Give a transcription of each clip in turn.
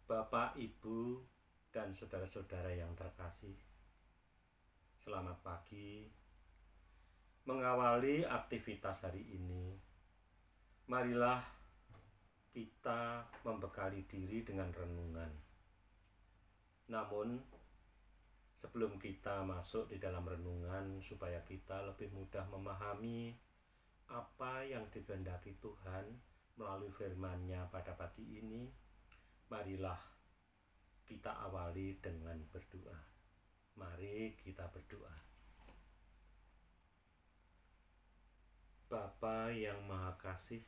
Bapak, Ibu, dan saudara-saudara yang terkasih, selamat pagi. Mengawali aktivitas hari ini, marilah kita membekali diri dengan renungan. Namun, sebelum kita masuk di dalam renungan, supaya kita lebih mudah memahami apa yang dikehendaki Tuhan melalui firman-Nya pada pagi ini, marilah kita awali dengan berdoa. Mari kita berdoa. Bapa yang Maha Kasih,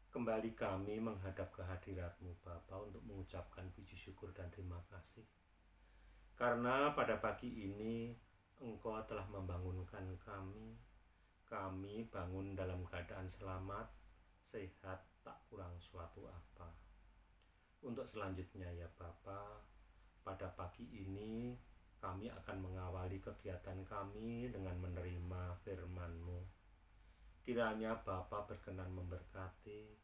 kembali kami menghadap kehadirat-Mu Bapa untuk mengucapkan puji syukur dan terima kasih. Karena pada pagi ini Engkau telah membangunkan kami. Kami bangun dalam keadaan selamat, sehat, tak kurang suatu apa. Untuk selanjutnya ya Bapa, pada pagi ini kami akan mengawali kegiatan kami dengan menerima firman-Mu. Kiranya Bapa berkenan memberkati,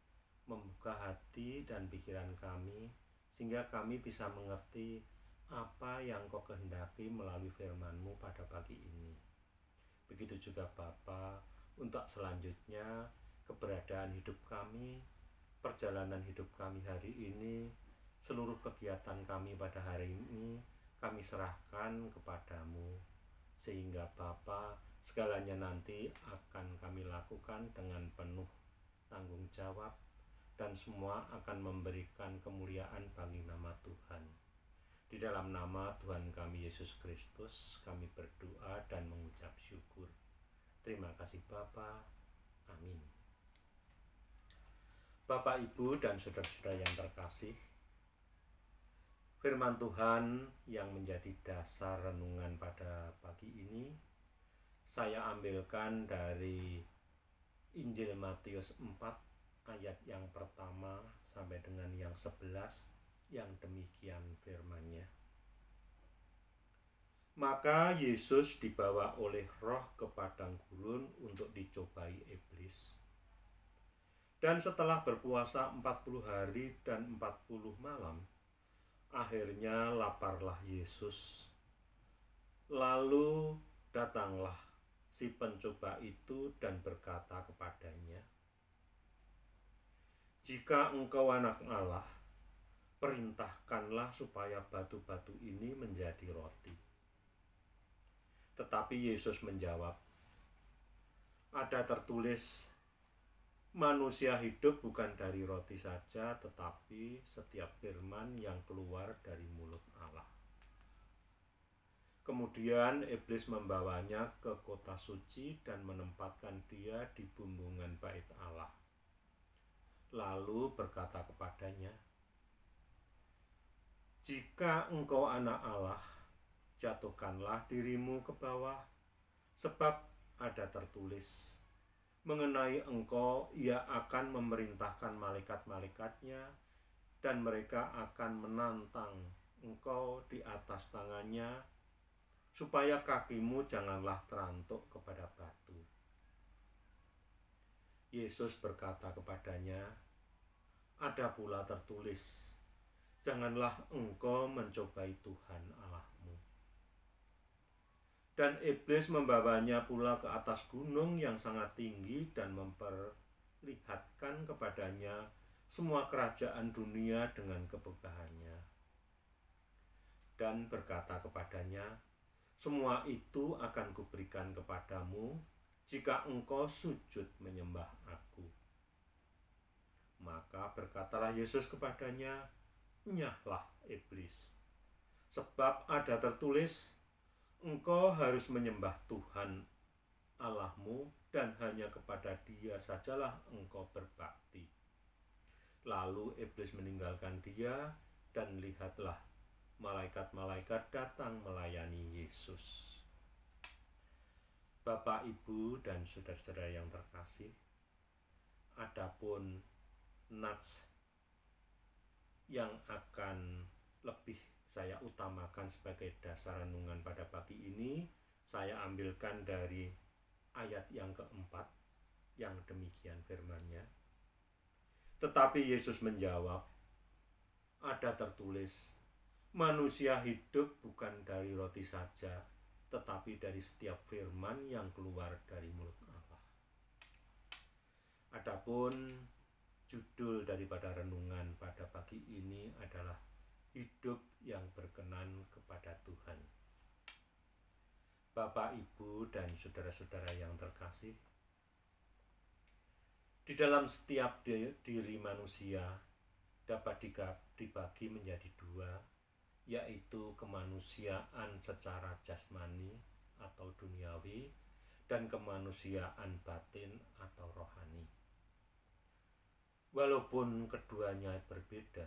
membuka hati dan pikiran kami, sehingga kami bisa mengerti apa yang Kau kehendaki melalui firman-Mu pada pagi ini. Begitu juga Bapa, untuk selanjutnya keberadaan hidup kami, perjalanan hidup kami hari ini, seluruh kegiatan kami pada hari ini, kami serahkan kepadamu, sehingga Bapa, segalanya nanti akan kami lakukan dengan penuh tanggung jawab, dan semua akan memberikan kemuliaan bagi nama Tuhan. Di dalam nama Tuhan kami Yesus Kristus, kami berdoa dan mengucap syukur. Terima kasih Bapa. Amin. Bapak, Ibu, dan saudara-saudara yang terkasih, firman Tuhan yang menjadi dasar renungan pada pagi ini saya ambilkan dari Injil Matius 4 ayat yang pertama sampai dengan yang 11, yang demikian firman-Nya. Maka Yesus dibawa oleh Roh ke padang gurun untuk dicobai iblis. Dan setelah berpuasa 40 hari dan 40 malam, akhirnya laparlah Yesus. Lalu datanglah si pencoba itu dan berkata kepadanya, "Jika engkau anak Allah, perintahkanlah supaya batu-batu ini menjadi roti." Tetapi Yesus menjawab, "Ada tertulis, manusia hidup bukan dari roti saja, tetapi setiap firman yang keluar dari mulut Allah." Kemudian iblis membawanya ke kota suci dan menempatkan dia di bumbungan bait Allah. Lalu berkata kepadanya, "Jika engkau anak Allah, jatuhkanlah dirimu ke bawah, sebab ada tertulis, mengenai engkau ia akan memerintahkan malaikat-malaikatnya, dan mereka akan menantang engkau di atas tangannya, supaya kakimu janganlah terantuk kepada batu." Yesus berkata kepadanya, "Ada pula tertulis, janganlah engkau mencobai Tuhan Allahmu." Dan iblis membawanya pula ke atas gunung yang sangat tinggi dan memperlihatkan kepadanya semua kerajaan dunia dengan kemegahannya. Dan berkata kepadanya, "Semua itu akan kuberikan kepadamu jika engkau sujud menyembah Aku." Maka berkatalah Yesus kepadanya, "Nyahlah iblis, sebab ada tertulis, engkau harus menyembah Tuhan Allahmu, dan hanya kepada Dia sajalah engkau berbakti." Lalu iblis meninggalkan dia, dan lihatlah, malaikat-malaikat datang melayani Yesus. Bapak, Ibu, dan saudara-saudara yang terkasih, adapun nats yang akan lebih saya utamakan sebagai dasar renungan pada pagi ini, saya ambilkan dari ayat yang keempat, yang demikian firman-Nya. Tetapi Yesus menjawab, ada tertulis, manusia hidup bukan dari roti saja, tetapi dari setiap firman yang keluar dari mulut Allah. Adapun judul daripada renungan pada pagi ini adalah hidup yang berkenan kepada Tuhan. Bapak, Ibu, dan saudara-saudara yang terkasih, di dalam setiap diri manusia dapat dibagi menjadi dua, yaitu kemanusiaan secara jasmani atau duniawi dan kemanusiaan batin atau rohani. Walaupun keduanya berbeda,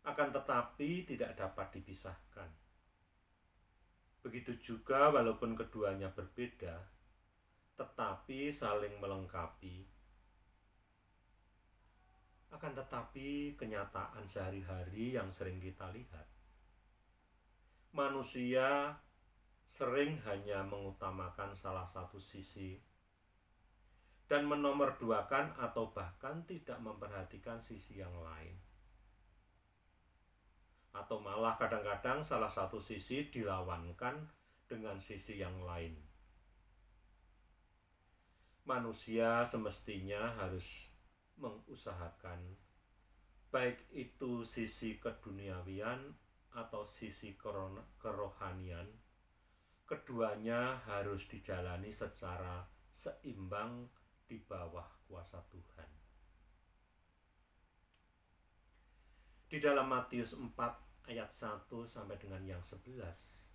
akan tetapi tidak dapat dipisahkan. Begitu juga walaupun keduanya berbeda, tetapi saling melengkapi. Akan tetapi kenyataan sehari-hari yang sering kita lihat, manusia sering hanya mengutamakan salah satu sisi dan menomorduakan atau bahkan tidak memperhatikan sisi yang lain. Atau malah kadang-kadang salah satu sisi dilawankan dengan sisi yang lain. Manusia semestinya harus mengusahakan, baik itu sisi keduniawian atau sisi kerohanian, keduanya harus dijalani secara seimbang di bawah kuasa Tuhan. Di dalam Matius 4 ayat 1 sampai dengan yang 11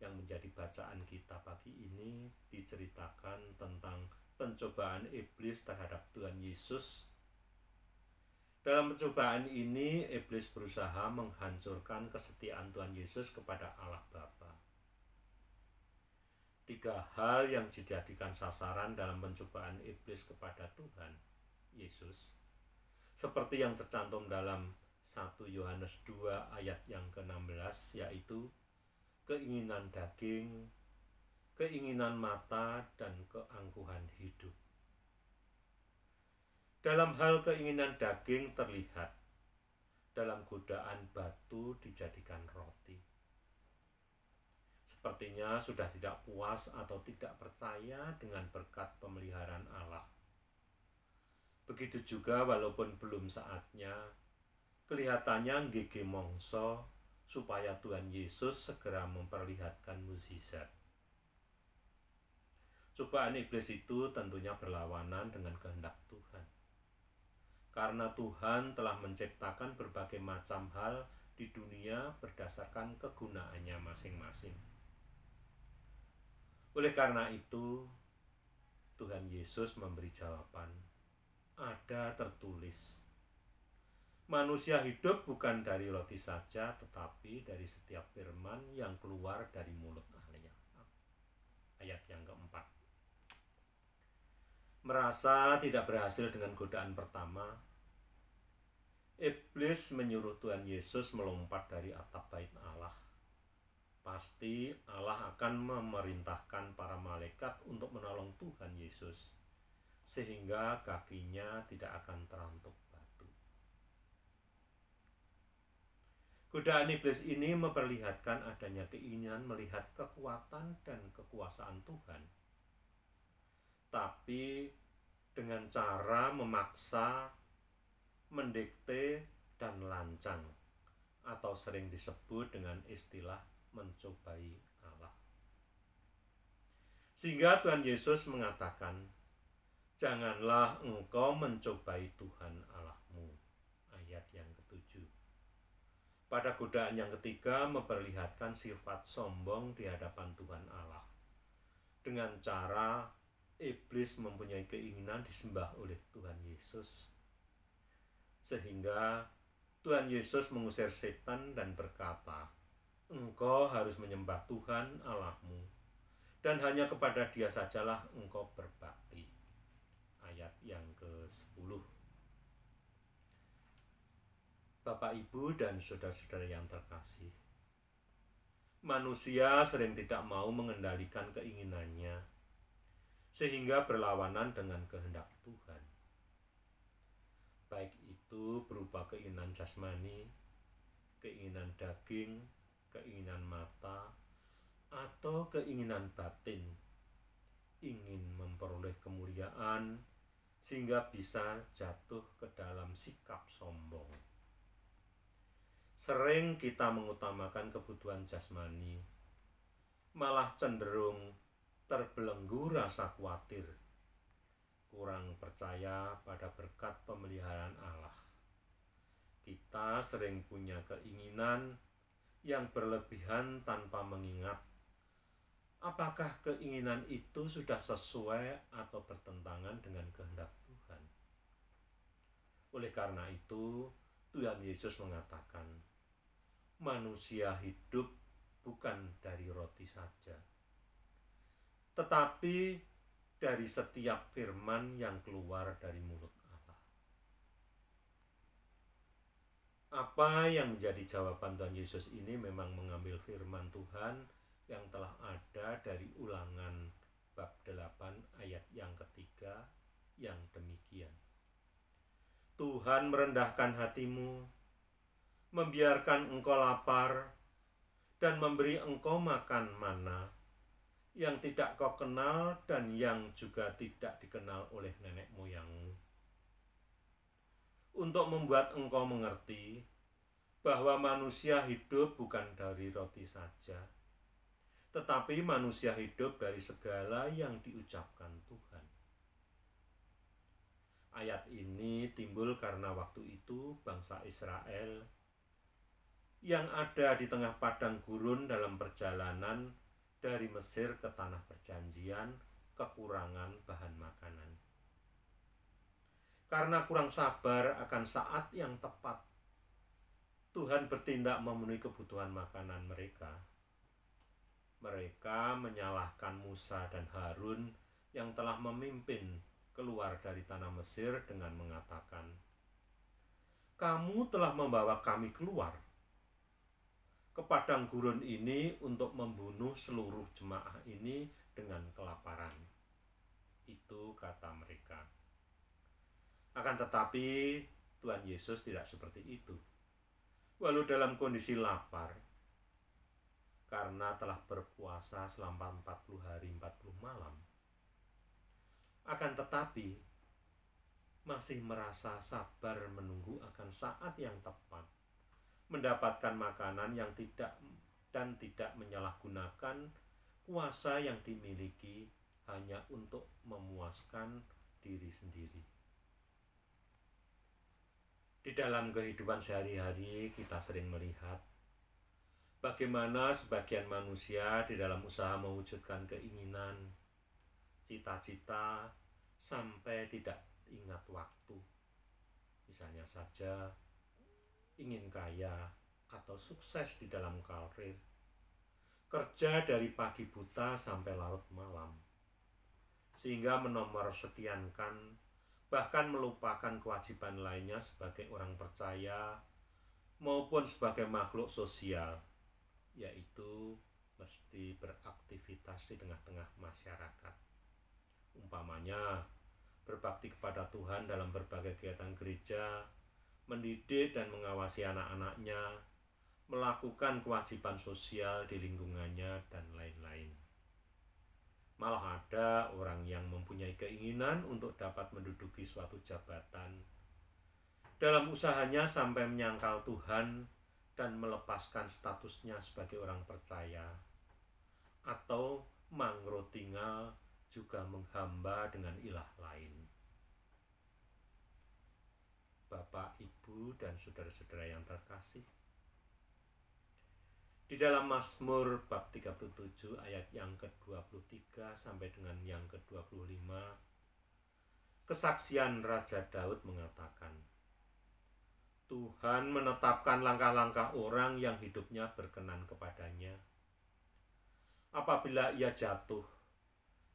yang menjadi bacaan kita pagi ini, diceritakan tentang pencobaan iblis terhadap Tuhan Yesus. Dalam pencobaan ini, iblis berusaha menghancurkan kesetiaan Tuhan Yesus kepada Allah Bapa. 3 hal yang dijadikan sasaran dalam pencobaan iblis kepada Tuhan Yesus, seperti yang tercantum dalam 1 Yohanes 2 ayat yang ke-16, yaitu keinginan daging, keinginan mata, dan keangkuhan hidup. Dalam hal keinginan daging terlihat dalam godaan batu dijadikan roti. Sepertinya sudah tidak puas atau tidak percaya dengan berkat pemeliharaan Allah. Begitu juga walaupun belum saatnya, kelihatannya nggege mongso supaya Tuhan Yesus segera memperlihatkan mukjizat. Cobaan iblis itu tentunya berlawanan dengan kehendak Tuhan. Karena Tuhan telah menciptakan berbagai macam hal di dunia berdasarkan kegunaannya masing-masing. Oleh karena itu, Tuhan Yesus memberi jawaban, ada tertulis, manusia hidup bukan dari roti saja, tetapi dari setiap firman yang keluar dari mulut Allah. Ayat yang keempat. Merasa tidak berhasil dengan godaan pertama, iblis menyuruh Tuhan Yesus melompat dari atap bait Allah. Pasti Allah akan memerintahkan para malaikat untuk menolong Tuhan Yesus, sehingga kakinya tidak akan terantuk batu. Godaan iblis ini memperlihatkan adanya keinginan melihat kekuatan dan kekuasaan Tuhan, tapi dengan cara memaksa, mendikte, dan lancang, atau sering disebut dengan istilah mencobai Allah. Sehingga Tuhan Yesus mengatakan, janganlah engkau mencobai Tuhan Allahmu. Ayat yang ke-7. Pada godaan yang ketiga memperlihatkan sifat sombong di hadapan Tuhan Allah, dengan cara iblis mempunyai keinginan disembah oleh Tuhan Yesus, sehingga Tuhan Yesus mengusir setan dan berkata, engkau harus menyembah Tuhan Allahmu, dan hanya kepada Dia sajalah engkau berbakti. Ayat yang ke-10. Bapak, Ibu, dan saudara-saudara yang terkasih, manusia sering tidak mau mengendalikan keinginannya, sehingga berlawanan dengan kehendak Tuhan. Baik itu itu berupa keinginan jasmani, keinginan daging, keinginan mata, atau keinginan batin, ingin memperoleh kemuliaan sehingga bisa jatuh ke dalam sikap sombong. Sering kita mengutamakan kebutuhan jasmani, malah cenderung terbelenggu rasa khawatir, kurang percaya pada berkat pemeliharaan Allah. Kita sering punya keinginan yang berlebihan tanpa mengingat apakah keinginan itu sudah sesuai atau bertentangan dengan kehendak Tuhan. Oleh karena itu, Tuhan Yesus mengatakan, manusia hidup bukan dari roti saja, tetapi dari setiap firman yang keluar dari mulut Allah. Apa yang menjadi jawaban Tuhan Yesus ini memang mengambil firman Tuhan yang telah ada dari Ulangan bab 8 ayat yang ketiga yang demikian. Tuhan merendahkan hatimu, membiarkan engkau lapar, dan memberi engkau makan mana yang tidak kau kenal dan yang juga tidak dikenal oleh nenek moyangmu, untuk membuat engkau mengerti bahwa manusia hidup bukan dari roti saja, tetapi manusia hidup dari segala yang diucapkan Tuhan. Ayat ini timbul karena waktu itu bangsa Israel yang ada di tengah padang gurun dalam perjalanan dari Mesir ke tanah perjanjian kekurangan bahan makanan. Karena kurang sabar akan saat yang tepat, Tuhan bertindak memenuhi kebutuhan makanan mereka. Mereka menyalahkan Musa dan Harun yang telah memimpin keluar dari tanah Mesir dengan mengatakan, "Kamu telah membawa kami keluar ke padang gurun ini untuk membunuh seluruh jemaah ini dengan kelaparan." Itu kata mereka. Akan tetapi Tuhan Yesus tidak seperti itu. Walau dalam kondisi lapar, karena telah berpuasa selama 40 hari 40 malam, akan tetapi masih merasa sabar menunggu akan saat yang tepat, mendapatkan makanan yang tidak menyalahgunakan kuasa yang dimiliki hanya untuk memuaskan diri sendiri. Di dalam kehidupan sehari-hari kita sering melihat bagaimana sebagian manusia di dalam usaha mewujudkan keinginan, cita-cita, sampai tidak ingat waktu. Misalnya saja ingin kaya atau sukses di dalam karir, kerja dari pagi buta sampai larut malam, sehingga menomorsekiankan bahkan melupakan kewajiban lainnya sebagai orang percaya maupun sebagai makhluk sosial, yaitu mesti beraktivitas di tengah-tengah masyarakat. Umpamanya, berbakti kepada Tuhan dalam berbagai kegiatan gereja, mendidik dan mengawasi anak-anaknya, melakukan kewajiban sosial di lingkungannya, dan lain-lain. Malah ada orang yang mempunyai keinginan untuk dapat menduduki suatu jabatan, dalam usahanya sampai menyangkal Tuhan dan melepaskan statusnya sebagai orang percaya, atau mangro tinggal juga menghamba dengan ilah lain. Bapak, Ibu, dan saudara-saudara yang terkasih, di dalam Mazmur bab 37 ayat yang ke-23 sampai dengan yang ke-25, kesaksian Raja Daud mengatakan, Tuhan menetapkan langkah-langkah orang yang hidupnya berkenan kepadanya. Apabila ia jatuh,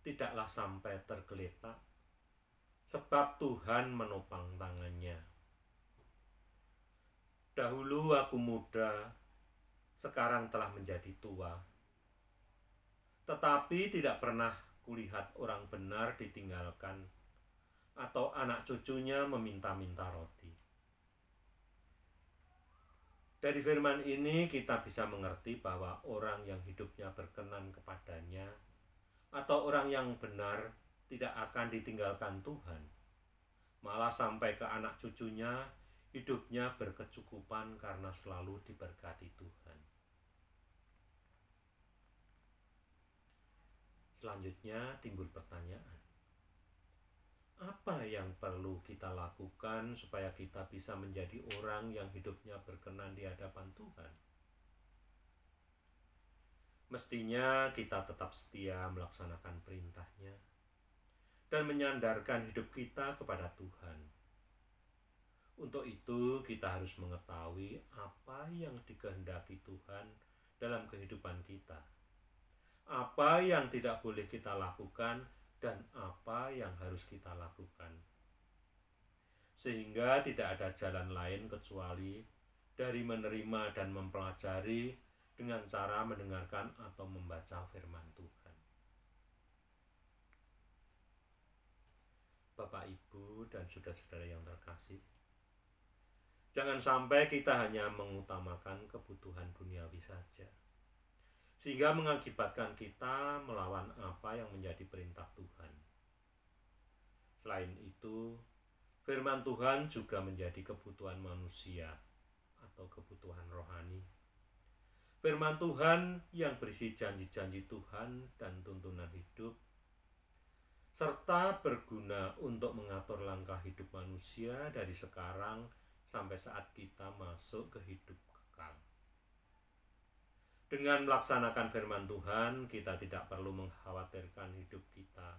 tidaklah sampai tergeletak, sebab Tuhan menopang tangannya. Dahulu aku muda, sekarang telah menjadi tua, tetapi tidak pernah kulihat orang benar ditinggalkan, atau anak cucunya meminta-minta roti. Dari firman ini kita bisa mengerti bahwa orang yang hidupnya berkenan kepadanya atau orang yang benar tidak akan ditinggalkan Tuhan. Malah sampai ke anak cucunya, hidupnya berkecukupan karena selalu diberkati Tuhan. Selanjutnya timbul pertanyaan. Apa yang perlu kita lakukan supaya kita bisa menjadi orang yang hidupnya berkenan di hadapan Tuhan? Mestinya kita tetap setia melaksanakan perintah-Nya dan menyandarkan hidup kita kepada Tuhan. Untuk itu kita harus mengetahui apa yang dikehendaki Tuhan dalam kehidupan kita. Apa yang tidak boleh kita lakukan dan apa yang harus kita lakukan. Sehingga tidak ada jalan lain kecuali dari menerima dan mempelajari dengan cara mendengarkan atau membaca firman Tuhan. Bapak, Ibu, dan saudara-saudara yang terkasih, jangan sampai kita hanya mengutamakan kebutuhan duniawi saja, sehingga mengakibatkan kita melawan apa yang menjadi perintah Tuhan. Selain itu, firman Tuhan juga menjadi kebutuhan manusia atau kebutuhan rohani. Firman Tuhan yang berisi janji-janji Tuhan dan tuntunan hidup, serta berguna untuk mengatur langkah hidup manusia dari sekarang sampai saat kita masuk ke hidup kekal. Dengan melaksanakan firman Tuhan, kita tidak perlu mengkhawatirkan hidup kita.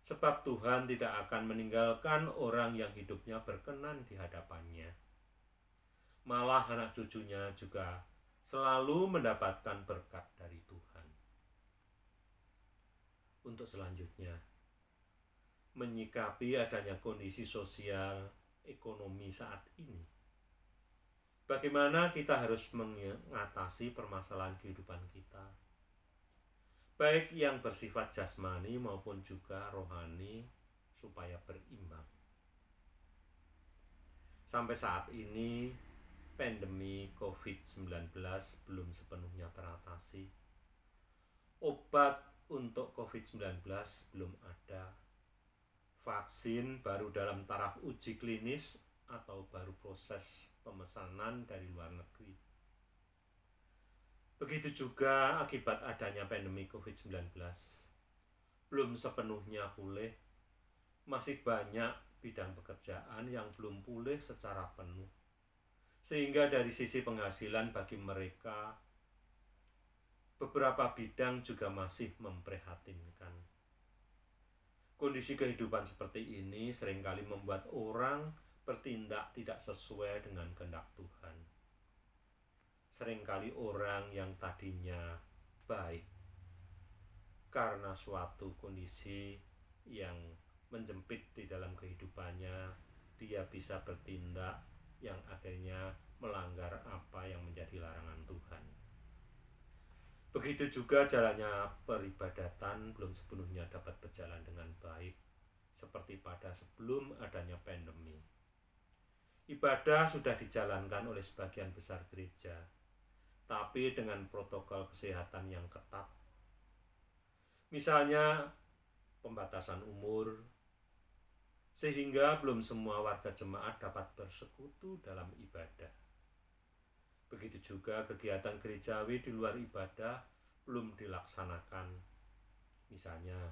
Sebab Tuhan tidak akan meninggalkan orang yang hidupnya berkenan di hadapannya. Malah anak cucunya juga selalu mendapatkan berkat dari Tuhan. Untuk selanjutnya, menyikapi adanya kondisi sosial, ekonomi saat ini. Bagaimana kita harus mengatasi permasalahan kehidupan kita, baik yang bersifat jasmani maupun juga rohani, supaya berimbang. Sampai saat ini, pandemi COVID-19 belum sepenuhnya teratasi. Obat untuk COVID-19 belum ada. Vaksin baru dalam taraf uji klinis atau baru proses pemesanan dari luar negeri. Begitu juga akibat adanya pandemi COVID-19. Belum sepenuhnya pulih, masih banyak bidang pekerjaan yang belum pulih secara penuh. Sehingga dari sisi penghasilan bagi mereka, beberapa bidang juga masih memprihatinkan. Kondisi kehidupan seperti ini seringkali membuat orang bertindak tidak sesuai dengan kehendak Tuhan. Seringkali orang yang tadinya baik karena suatu kondisi yang menjepit di dalam kehidupannya, dia bisa bertindak yang akhirnya melanggar apa yang menjadi larangan Tuhan. Begitu juga jalannya peribadatan belum sepenuhnya dapat berjalan dengan baik, seperti pada sebelum adanya pandemi. Ibadah sudah dijalankan oleh sebagian besar gereja, tapi dengan protokol kesehatan yang ketat. Misalnya pembatasan umur, sehingga belum semua warga jemaat dapat bersekutu dalam ibadah. Begitu juga kegiatan gerejawi di luar ibadah belum dilaksanakan. Misalnya,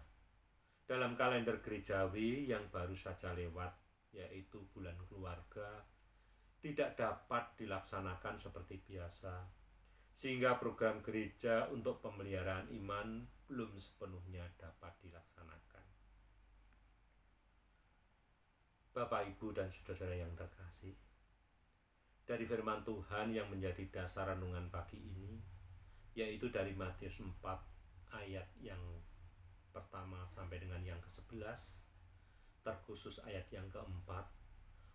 dalam kalender gerejawi yang baru saja lewat, yaitu bulan keluarga, tidak dapat dilaksanakan seperti biasa, sehingga program gereja untuk pemeliharaan iman belum sepenuhnya dapat dilaksanakan. Bapak, Ibu, dan saudara-saudara yang terkasih, dari firman Tuhan yang menjadi dasar renungan pagi ini, yaitu dari Matius 4 ayat yang pertama sampai dengan yang ke-11, terkhusus ayat yang keempat,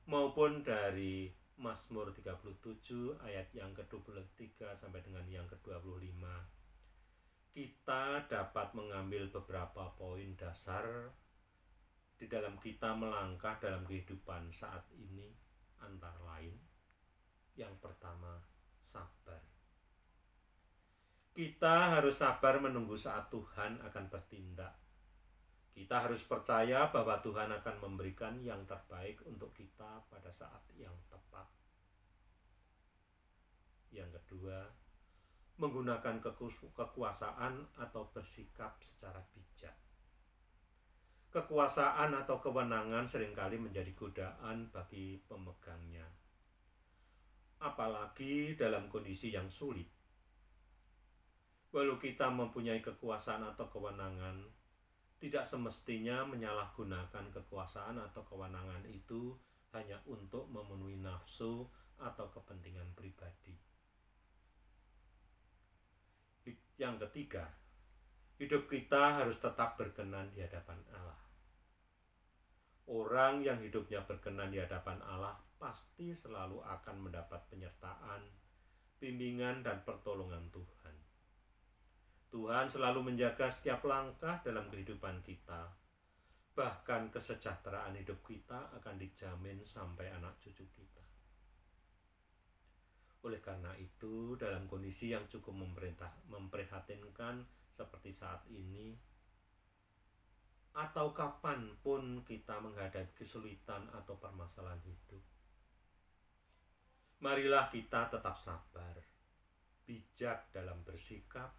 maupun dari Mazmur 37 ayat yang ke-23 sampai dengan yang ke-25, kita dapat mengambil beberapa poin dasar di dalam kita melangkah dalam kehidupan saat ini, antara lain. Yang pertama, sabar. Kita harus sabar menunggu saat Tuhan akan bertindak. Kita harus percaya bahwa Tuhan akan memberikan yang terbaik untuk kita pada saat yang tepat. Yang kedua, menggunakan kekuasaan atau bersikap secara bijak. Kekuasaan atau kewenangan seringkali menjadi godaan bagi pemegangnya, apalagi dalam kondisi yang sulit. Walau kita mempunyai kekuasaan atau kewenangan, tidak semestinya menyalahgunakan kekuasaan atau kewenangan itu hanya untuk memenuhi nafsu atau kepentingan pribadi. Yang ketiga, hidup kita harus tetap berkenan di hadapan Allah. Orang yang hidupnya berkenan di hadapan Allah pasti selalu akan mendapat penyertaan, bimbingan, dan pertolongan Tuhan. Tuhan selalu menjaga setiap langkah dalam kehidupan kita. Bahkan kesejahteraan hidup kita akan dijamin sampai anak cucu kita. Oleh karena itu, dalam kondisi yang cukup memprihatinkan seperti saat ini, atau kapanpun kita menghadapi kesulitan atau permasalahan hidup, marilah kita tetap sabar, bijak dalam bersikap,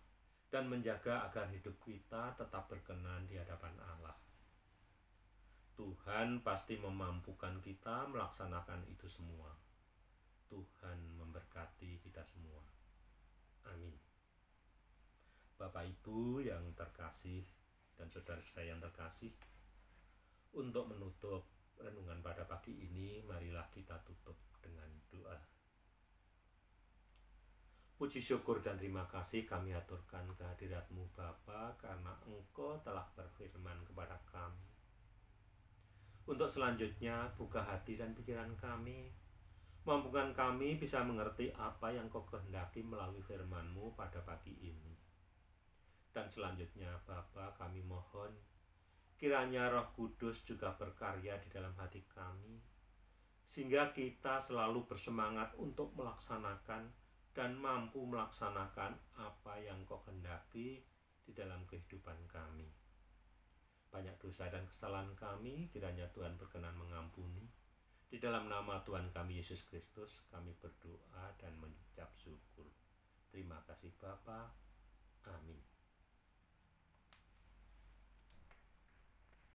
dan menjaga agar hidup kita tetap berkenan di hadapan Allah. Tuhan pasti memampukan kita melaksanakan itu semua. Tuhan memberkati kita semua. Amin. Bapak Ibu yang terkasih dan saudara-saudara yang terkasih, untuk menutup renungan pada pagi ini, marilah kita tutup dengan doa. Puji syukur dan terima kasih kami aturkan kehadirat-Mu Bapa, karena Engkau telah berfirman kepada kami. Untuk selanjutnya, buka hati dan pikiran kami, mampukan kami bisa mengerti apa yang Kau kehendaki melalui firman-Mu pada pagi ini. Dan selanjutnya Bapa, kami mohon kiranya Roh Kudus juga berkarya di dalam hati kami, sehingga kita selalu bersemangat untuk melaksanakan dan mampu melaksanakan apa yang Kau kehendaki di dalam kehidupan kami. Banyak dosa dan kesalahan kami, kiranya Tuhan berkenan mengampuni. Di dalam nama Tuhan kami Yesus Kristus, kami berdoa dan mengucap syukur. Terima kasih Bapa. Amin.